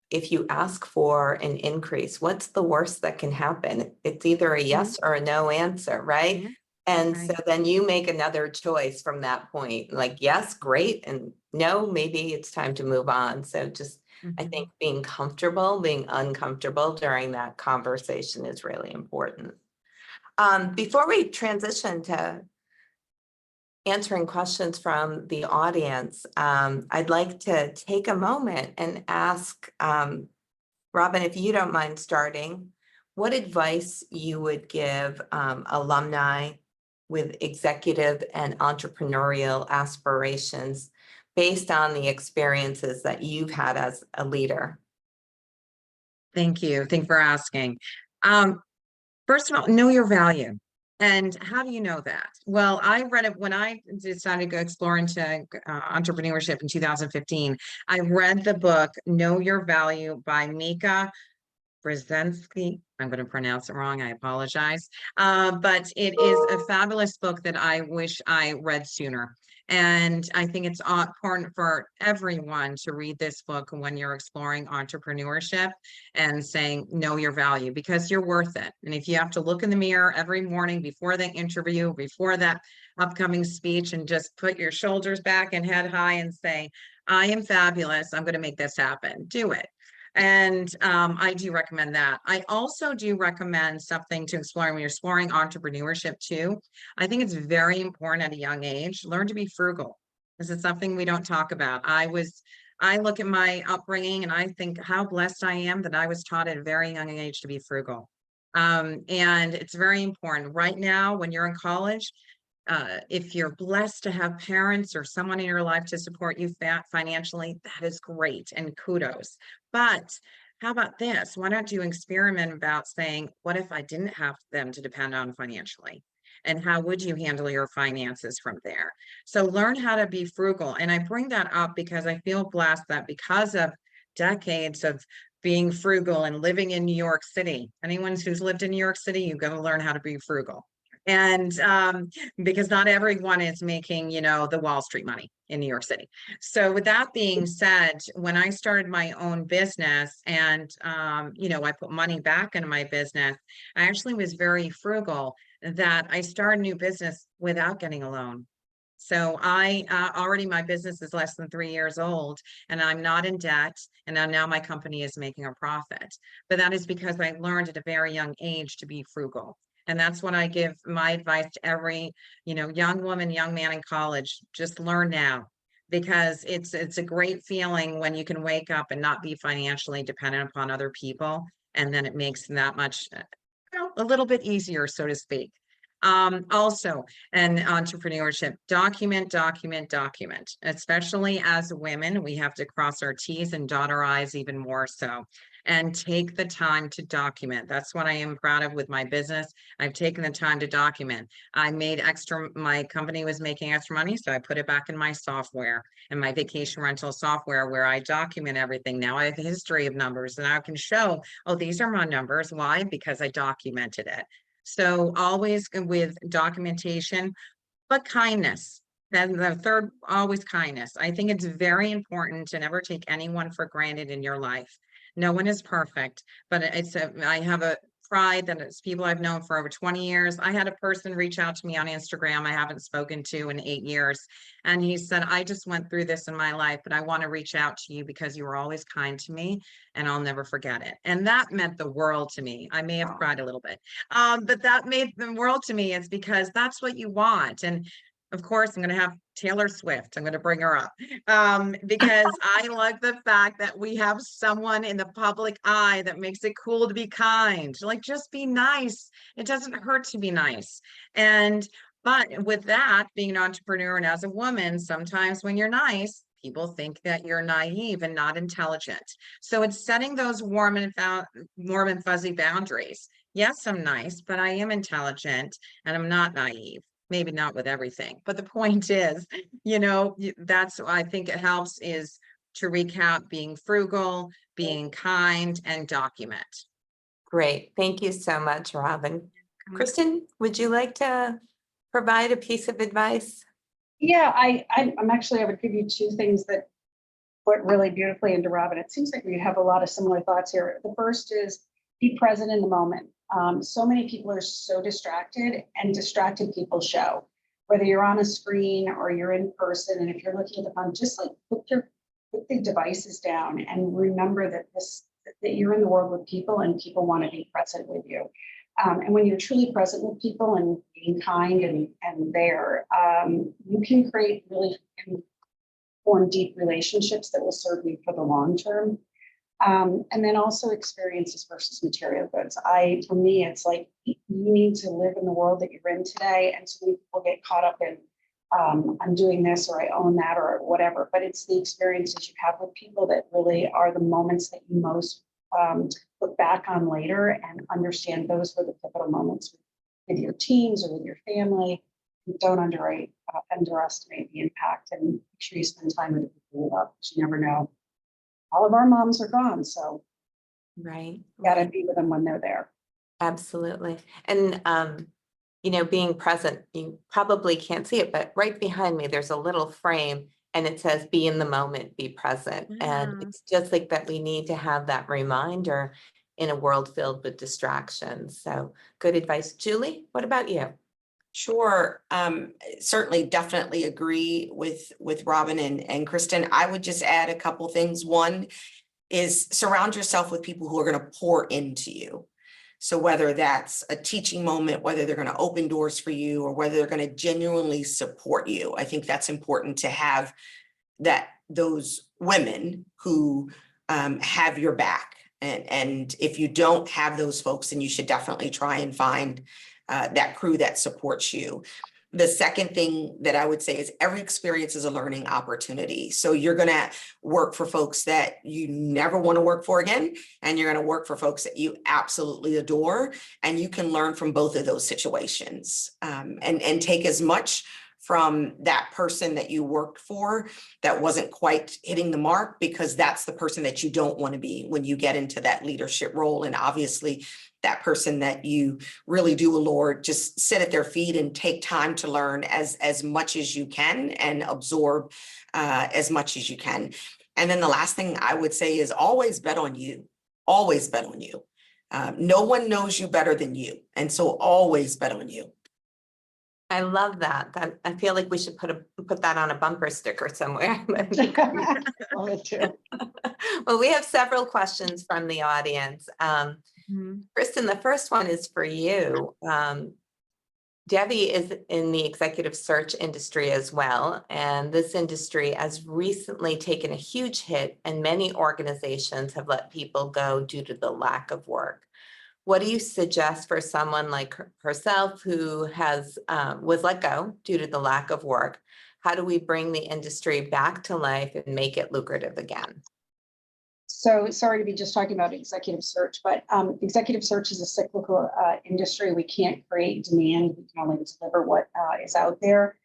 Speaker 2: if you ask for an increase, what's the worst that can happen? It's either a yes or a no answer, right?
Speaker 3: Mhm.
Speaker 2: And
Speaker 3: Right.
Speaker 2: so then you make another choice from that point, like, yes, great, and no, maybe it's time to move on. So just, I
Speaker 3: Mhm.
Speaker 2: think being comfortable, being uncomfortable during that conversation is really important. Before we transition to answering questions from the audience, I'd like to take a moment and ask Robin, if you don't mind starting, what advice you would give alumni with executive and entrepreneurial aspirations based on the experiences that you've had as a leader?
Speaker 3: Thank you. Thank you for asking. First of all, know your value. And how do you know that? Well, I read it when I decided to go explore into entrepreneurship in 2015. I read the book Know Your Value by Mika Brzezinski. I'm going to pronounce it wrong. I apologize. But it is a fabulous book that I wish I read sooner. And I think it's important for everyone to read this book when you're exploring entrepreneurship and saying, know your value, because you're worth it. And if you have to look in the mirror every morning before the interview, before that upcoming speech, and just put your shoulders back and head high and say, I am fabulous, I'm going to make this happen, do it. And I do recommend that. I also do recommend something to explore when you're exploring entrepreneurship too. I think it's very important at a young age, learn to be frugal. This is something we don't talk about. I look at my upbringing and I think how blessed I am that I was taught at a very young age to be frugal. And it's very important. Right now, when you're in college, if you're blessed to have parents or someone in your life to support you financially, that is great and kudos. But how about this? Why don't you experiment about saying, what if I didn't have them to depend on financially? And how would you handle your finances from there? So learn how to be frugal. And I bring that up because I feel blessed that because of decades of being frugal and living in New York City. Anyone who's lived in New York City, you've got to learn how to be frugal. And because not everyone is making, you know, the Wall Street money in New York City. So with that being said, when I started my own business and, you know, I put money back into my business, I actually was very frugal that I started a new business without getting a loan. So I already, my business is less than 3 years old and I'm not in debt. And now my company is making a profit. But that is because I learned at a very young age to be frugal. And that's what I give my advice to every, you know, young woman, young man in college. Just learn now, because it's a great feeling when you can wake up and not be financially dependent upon other people. And then it makes that much, you know, a little bit easier, so to speak. Also, and entrepreneurship, document, especially as women, we have to cross our T's and dot our I's even more so, and take the time to document. That's what I am proud of with my business. I've taken the time to document. I made extra, my company was making extra money, so I put it back in my software and my vacation rental software where I document everything. Now I have a history of numbers and I can show, oh, these are my numbers. Why? Because I documented it. So always with documentation, but kindness. Then the third, always kindness. I think it's very important to never take anyone for granted in your life. No one is perfect, but I have a pride that it's people I've known for over 20 years. I had a person reach out to me on Instagram I haven't spoken to in 8 years. And he said, I just went through this in my life, but I want to reach out to you because you were always kind to me and I'll never forget it. And that meant the world to me. I may have cried a little bit, but that made the world to me. It's because that's what you want. And of course, I'm going to have Taylor Swift. I'm going to bring her up because I like the fact that we have someone in the public eye that makes it cool to be kind. Like, just be nice. It doesn't hurt to be nice. But with that, being an entrepreneur and as a woman, sometimes when you're nice, people think that you're naive and not intelligent. So it's setting those warm and fuzzy boundaries. Yes, I'm nice, but I am intelligent and I'm not naive. Maybe not with everything, but the point is, you know, that's what I think it helps is to recap: being frugal, being kind, and document.
Speaker 2: Great. Thank you so much, Robin. Kristin, would you like to provide a piece of advice?
Speaker 5: Yeah, I'm actually, I would give you two things that put really beautifully into Robin. It seems like we have a lot of similar thoughts here. The first is be present in the moment. So many people are so distracted, and distracted people show, whether you're on a screen or you're in person. And if you're looking at the phone, just like put the devices down and remember that that you're in the world with people and people want to be present with you. And when you're truly present with people and being kind and there, you can create really form deep relationships that will serve you for the long term. And then also experiences versus material goods. For me, it's like you need to live in the world that you're in today. And so many people get caught up in, I'm doing this or I own that or whatever, but it's the experiences you have with people that really are the moments that you most look back on later and understand those were the pivotal moments with your teams or with your family. Don't underestimate the impact, and make sure you spend time with the people you love, because you never know. All of our moms are gone, so
Speaker 2: Right.
Speaker 5: you gotta be with them when they're there.
Speaker 2: Absolutely. And, you know, being present, you probably can't see it, but right behind me, there's a little frame and it says, be in the moment, be present. And it's just like that. We need to have that reminder in a world filled with distractions. So good advice. Julie, what about you?
Speaker 4: Sure. Certainly, definitely agree with Robin and Kristin. I would just add a couple things. One is surround yourself with people who are going to pour into you. So whether that's a teaching moment, whether they're going to open doors for you, or whether they're going to genuinely support you. I think that's important to have those women who have your back. And if you don't have those folks, then you should definitely try and find that crew that supports you. The second thing that I would say is every experience is a learning opportunity. So you're going to work for folks that you never want to work for again, and you're going to work for folks that you absolutely adore, and you can learn from both of those situations and take as much from that person that you worked for that wasn't quite hitting the mark, because that's the person that you don't want to be when you get into that leadership role. And obviously that person that you really do allure, just sit at their feet and take time to learn as much as you can and absorb as much as you can. And then the last thing I would say is always bet on you. Always bet on you. No one knows you better than you. And so always bet on you.
Speaker 2: I love that. I feel like we should put that on a bumper sticker somewhere.
Speaker 5: Love it too.
Speaker 2: Well, we have several questions from the audience. Kristin, the first one is for you. Debbie is in the executive search industry as well, and this industry has recently taken a huge hit, and many organizations have let people go due to the lack of work. What do you suggest for someone like herself who was let go due to the lack of work? How do we bring the industry back to life and make it lucrative again?
Speaker 5: So sorry to be just talking about executive search, but executive search is a cyclical industry. We can't create demand. We can only deliver what is out there.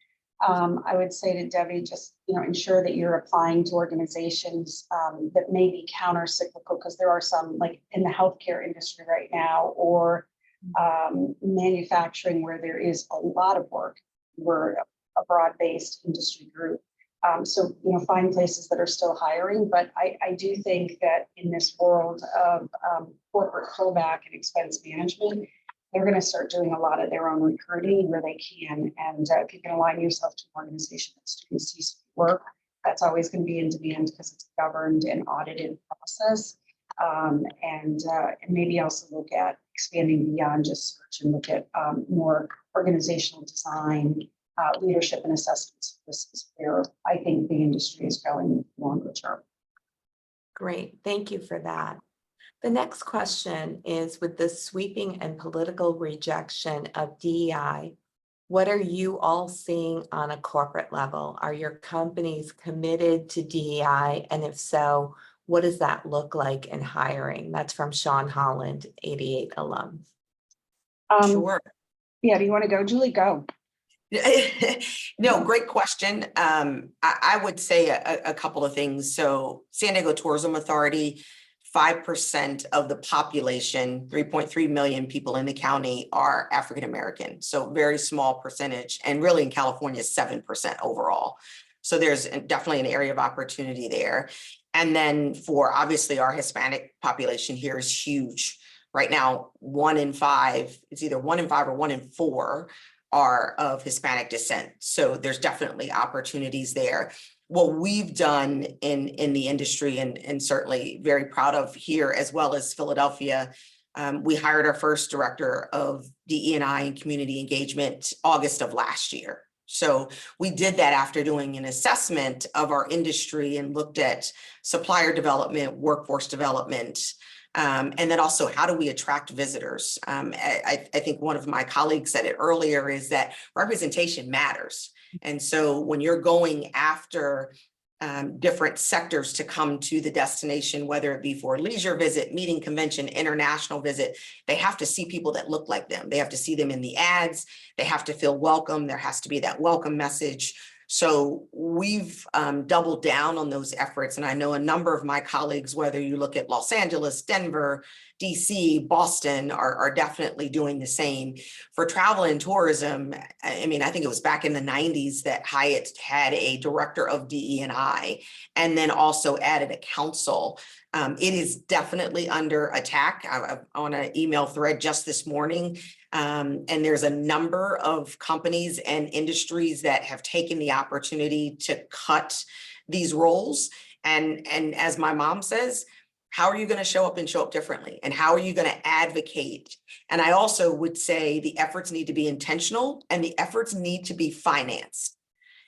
Speaker 5: I would say to Debbie, just ensure that you're applying to organizations that may be counter-cyclical, because there are some, like in the healthcare industry right now, or manufacturing, where there is a lot of work. We're a broad-based industry group. So, find places that are still hiring. But I do think that in this world of corporate pullback and expense management, they're going to start doing a lot of their own recruiting where they can. And if you can align yourself to an organization that's doing C-suite work, that's always going to be in demand because it's a governed and audited process. And maybe also look at expanding beyond just search and look at more organizational design, leadership and assessment services, where I think the industry is going longer term.
Speaker 2: Great, thank you for that. The next question is, with the sweeping and political rejection of DEI, what are you all seeing on a corporate level? Are your companies committed to DEI? And if so, what does that look like in hiring? That's from Sean Holland, 88 alum.
Speaker 4: Sure.
Speaker 5: Yeah, do you want to go, Julie? Go.
Speaker 4: No, great question. I would say a couple of things. So San Diego Tourism Authority, 5% of the population, 3.3 million people in the county, are African-American. So very small percentage, and really in California, 7% overall. So there's definitely an area of opportunity there. And then for obviously our Hispanic population here is huge. Right now, 1 in 5, it's either 1 in 5 or 1 in 4 are of Hispanic descent. So there's definitely opportunities there. What we've done in the industry, and certainly very proud of here, as well as Philadelphia, we hired our first director of DE&I and community engagement August of last year. So we did that after doing an assessment of our industry and looked at supplier development, workforce development, and then also, how do we attract visitors? I think one of my colleagues said it earlier, is that representation matters. And so when you're going after different sectors to come to the destination, whether it be for a leisure visit, meeting, convention, international visit, they have to see people that look like them. They have to see them in the ads. They have to feel welcome. There has to be that welcome message. So we've doubled down on those efforts. And I know a number of my colleagues, whether you look at Los Angeles, Denver, DC, Boston, are definitely doing the same. For travel and tourism, I mean, I think it was back in the 90s that Hyatt had a director of DE&I, and then also added a council. It is definitely under attack. On an email thread just this morning, and there's a number of companies and industries that have taken the opportunity to cut these roles. And as my mom says, how are you going to show up and show up differently? And how are you going to advocate? And I also would say the efforts need to be intentional, and the efforts need to be financed.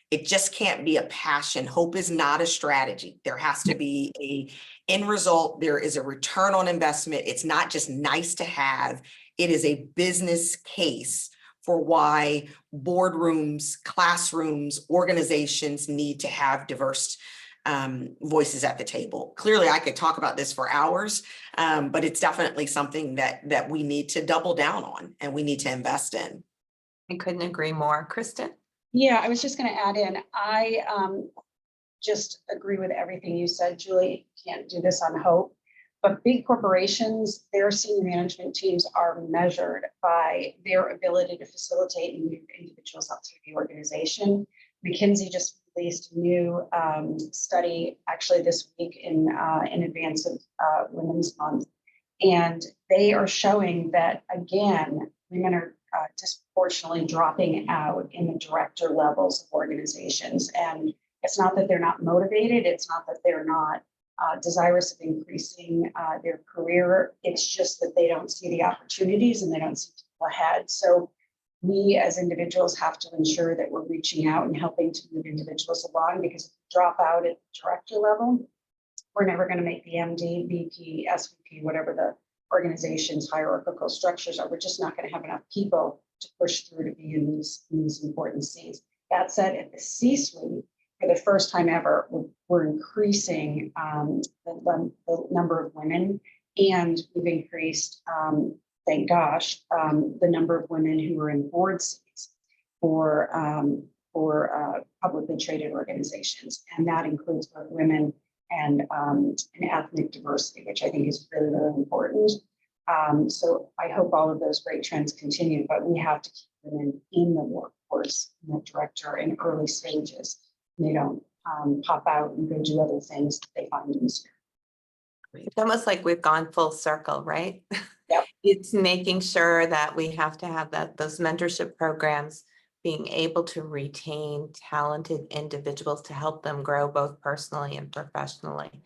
Speaker 4: It just can't be a passion. Hope is not a strategy. There has to be a end result. There is a return on investment. It's not just nice to have. It is a business case for why boardrooms, classrooms, organizations need to have diverse voices at the table. Clearly, I could talk about this for hours, but it's definitely something that we need to double down on and we need to invest in.
Speaker 2: I couldn't agree more. Kristin?
Speaker 5: Yeah, I was just going to add in, I just agree with everything you said, Julie. Can't do this on hope. But big corporations, their senior management teams are measured by their ability to facilitate and move individuals up through the organization. McKinsey just released a new study actually this week in advance of Women's Month. And they are showing that, again, women are disproportionately dropping out in the director levels of organizations. And it's not that they're not motivated. It's not that they're not desirous of increasing their career. It's just that they don't see the opportunities and they don't see people ahead. So we as individuals have to ensure that we're reaching out and helping to move individuals along, because if we drop out at the director level, we're never going to make the MD, VP, SVP, whatever the organization's hierarchical structures are. We're just not going to have enough people to push through to be in these important seats. That said, at the C-suite, for the first time ever, we're increasing the number of women, and we've increased, thank gosh, the number of women who are in board seats for publicly traded organizations, and that includes both women and ethnic diversity, which I think is really, really important. So I hope all of those great trends continue, but we have to keep women in the workforce, in the director in early stages. They don't pop out and go do other things that they find easier.
Speaker 2: It's almost like we've gone full circle, right?
Speaker 5: Yep.
Speaker 2: It's making sure that we have to have those mentorship programs, being able to retain talented individuals to help them grow both personally and professionally.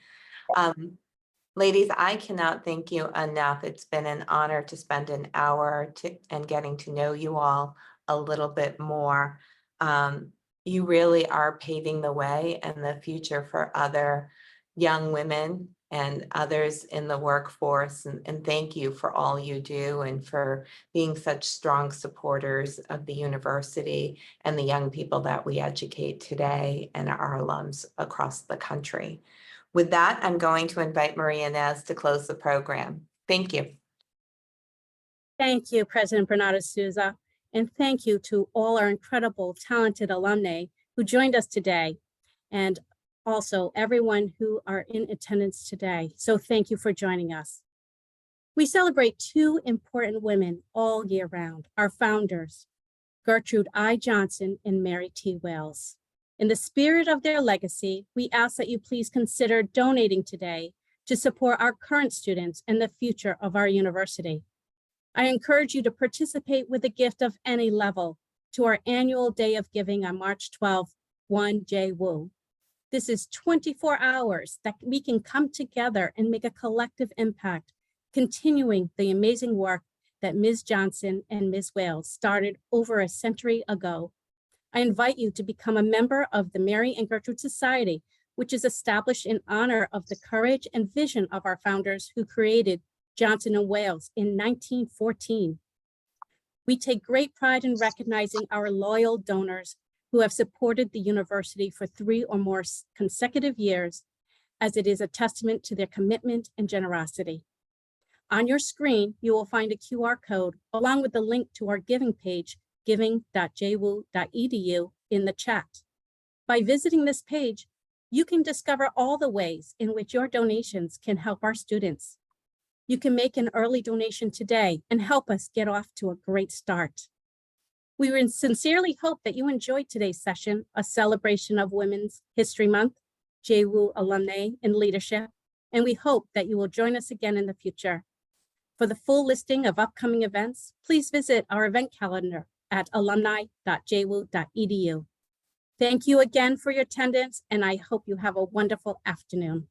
Speaker 2: Ladies, I cannot thank you enough. It's been an honor to spend an hour and getting to know you all a little bit more. You really are paving the way and the future for other young women and others in the workforce. And thank you for all you do and for being such strong supporters of the university and the young people that we educate today and our alums across the country. With that, I'm going to invite Marie Inez to close the program. Thank you.
Speaker 1: Thank you, President Bernardo-Sousa, and thank you to all our incredible, talented alumni who joined us today, and also everyone who are in attendance today. So thank you for joining us. We celebrate two important women all year round, our founders, Gertrude I. Johnson and Mary T. Wales. In the spirit of their legacy, we ask that you please consider donating today to support our current students and the future of our university. I encourage you to participate with a gift of any level to our annual Day of Giving on March 12th, 1 JWU. This is 24 hours that we can come together and make a collective impact, continuing the amazing work that Ms. Johnson and Ms. Wales started over a century ago. I invite you to become a member of the Mary and Gertrude Society, which is established in honor of the courage and vision of our founders who created Johnson & Wales in 1914. We take great pride in recognizing our loyal donors who have supported the university for 3 or more consecutive years, as it is a testament to their commitment and generosity. On your screen, you will find a QR code along with the link to our giving page, giving.jwu.edu, in the chat. By visiting this page, you can discover all the ways in which your donations can help our students. You can make an early donation today and help us get off to a great start. We sincerely hope that you enjoyed today's session, a celebration of Women's History Month, JWU alumni and leadership, and we hope that you will join us again in the future. For the full listing of upcoming events, please visit our event calendar at alumni.jwu.edu. Thank you again for your attendance, and I hope you have a wonderful afternoon.